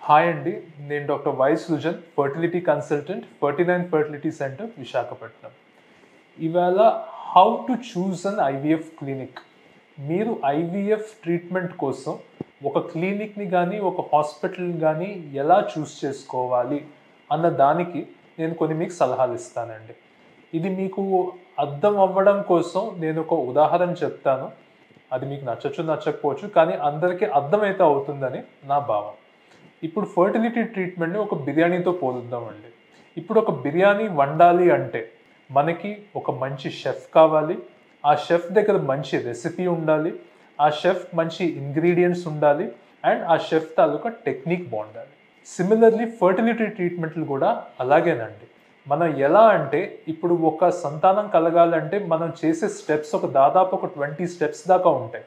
Hi అండి, నేను doctor Y Srujan, fertility consultant, 49 fertility centre, Visakhapatnam. ఇవాళ how to choose an IVF clinic. మీరు IVF treatment కోసం ఒక క్లినిక్ని కానీ ఒక హాస్పిటల్ని కానీ ఎలా చూస్ చేసుకోవాలి అన్న దానికి నేను కొన్ని మీకు సలహాలు ఇస్తానండి. ఇది మీకు అర్థం అవ్వడం కోసం నేను ఒక ఉదాహరణ చెప్తాను. అది మీకు నచ్చచ్చు నచ్చకపోవచ్చు, కానీ అందరికీ అర్థమైతే అవుతుందని నా భావం. ఇప్పుడు ఫర్టిలిటీ ట్రీట్మెంట్ని ఒక బిర్యానీతో పోలుద్దామండి. ఇప్పుడు ఒక బిర్యానీ వండాలి అంటే మనకి ఒక మంచి షెఫ్ కావాలి. ఆ షెఫ్ దగ్గర మంచి రెసిపీ ఉండాలి, ఆ షెఫ్ మంచి ఇంగ్రీడియంట్స్ ఉండాలి, అండ్ ఆ షెఫ్ తాలూకా టెక్నిక్ బాగుండాలి. సిమిలర్లీ ఫర్టిలిటీ ట్రీట్మెంట్లు కూడా అలాగేనండి. మనం ఎలా అంటే ఇప్పుడు ఒక సంతానం కలగాలంటే మనం చేసే స్టెప్స్ దాదాపు ఒక 20 స్టెప్స్ దాకా ఉంటాయి.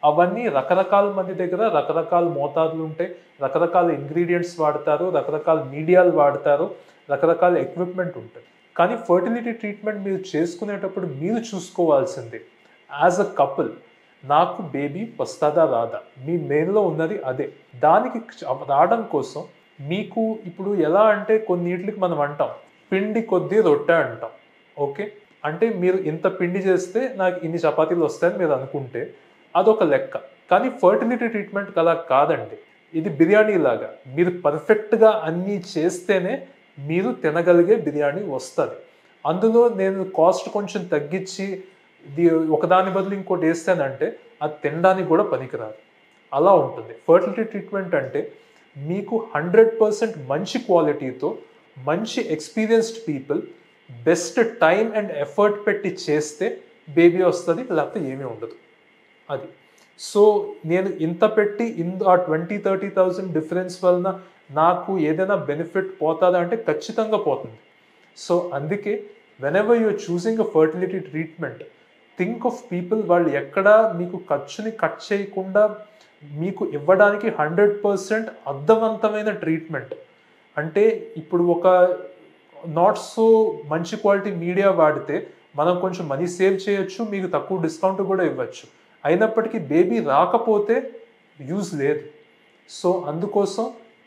అవన్నీ రకరకాల మంది దగ్గర రకరకాల మోతాదులు ఉంటాయి, రకరకాల ఇంగ్రీడియంట్స్ వాడతారు, రకరకాల మీడియాలు వాడతారు, రకరకాల ఎక్విప్మెంట్ ఉంటుంది. కానీ ఫర్టిలిటీ ట్రీట్మెంట్ మీరు చేసుకునేటప్పుడు మీరు చూసుకోవాల్సింది యాజ్ అ కపుల్, నాకు బేబీ వస్తుందా రాదా, మీ మెయిన్లో ఉన్నది అదే. దానికి రావడం కోసం మీకు ఇప్పుడు ఎలా అంటే కొన్నిటికి మనం అంటాం పిండి కొద్దీ రొట్టె అంటాం. ఓకే, అంటే మీరు ఇంత పిండి చేస్తే నాకు ఇన్ని చపాతీలు వస్తాయని మీరు అనుకుంటే అదొక లెక్క. కానీ ఫర్టిలిటీ ట్రీట్మెంట్ అలా కాదండి. ఇది బిర్యానీ లాగా, మీరు పర్ఫెక్ట్గా అన్నీ చేస్తేనే మీరు తినగలిగే బిర్యానీ వస్తుంది. అందులో నేను కాస్ట్ కొంచెం తగ్గించి ఒకదాని బదులు ఇంకోటి వేస్తానంటే అది తినడానికి కూడా పనికిరాదు. అలా ఉంటుంది ఫర్టిలిటీ ట్రీట్మెంట్ అంటే. మీకు 100% మంచి క్వాలిటీతో మంచి experienced people best time and effort పెట్టి చేస్తే బేబీ వస్తుంది, లేకపోతే ఏమీ ఉండదు. అది సో నేను ఇంత పెట్టి ఆ 20,000-30,000 డిఫరెన్స్ వలన నాకు ఏదైనా బెనిఫిట్ పోతుందా అంటే ఖచ్చితంగా పోతుంది. సో అందుకే whenever you're choosing a fertility treatment, think of people, వాళ్ళు ఎక్కడ మీకు ఖర్చుని కట్ చేయకుండా మీకు ఇవ్వడానికి 100% అర్థవంతమైన ట్రీట్మెంట్. అంటే ఇప్పుడు ఒక నాట్ సో మంచి క్వాలిటీ మీడియా వాడితే మనం కొంచెం మనీ సేవ్ చేయొచ్చు, మీకు తక్కువ డిస్కౌంట్ కూడా ఇవ్వచ్చు. అయినప్పటికీ బేబీ రాకపోతే యూజ్ లేదు. సో అందుకోసం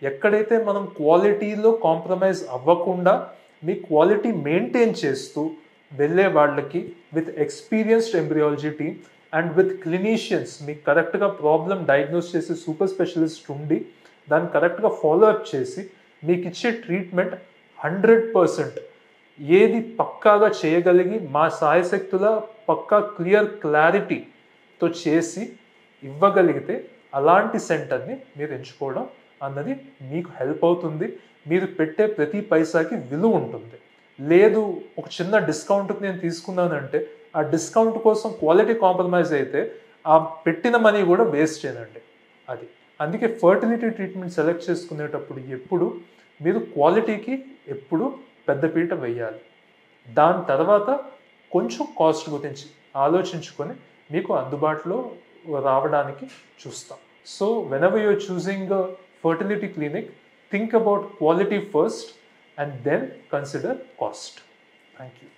ఎక్కడైతే మనం క్వాలిటీలో కాంప్రమైజ్ అవ్వకుండా మీ క్వాలిటీ మెయింటైన్ చేస్తూ వెళ్ళే వాళ్ళకి with experienced embryology team and with clinicians, మీకు కరెక్ట్గా ప్రాబ్లం డయాగ్నోస్ చేసే సూపర్ స్పెషలిస్ట్ ఉండి దాన్ని కరెక్ట్గా ఫాలో అప్ చేసి మీకు ఇచ్చే ట్రీట్మెంట్ 100% ఏది పక్కాగా చేయగలిగి మా సాయశక్తుల పక్కా క్లియర్ క్లారిటీతో చేసి ఇవ్వగలిగితే అలాంటి సెంటర్ని మీరు ఎంచుకోవడం అన్నది మీకు హెల్ప్ అవుతుంది. మీరు పెట్టే ప్రతి పైసాకి విలువ ఉంటుంది. లేదు ఒక చిన్న డిస్కౌంట్కి నేను తీసుకున్నానంటే ఆ డిస్కౌంట్ కోసం క్వాలిటీ కాంప్రమైజ్ అయితే ఆ పెట్టిన మనీ కూడా వేస్ట్ చేయనండి. అది అందుకే ఫర్టిలిటీ ట్రీట్మెంట్ సెలెక్ట్ చేసుకునేటప్పుడు ఎప్పుడు మీరు క్వాలిటీకి ఎప్పుడు పెద్దపీట వేయాలి. దాని తర్వాత కొంచెం కాస్ట్ గురించి ఆలోచించుకొని మీకు అందుబాటులో రావడానికి చూస్తాం. So whenever you're choosing a fertility clinic, think about quality first and then consider cost. Thank you.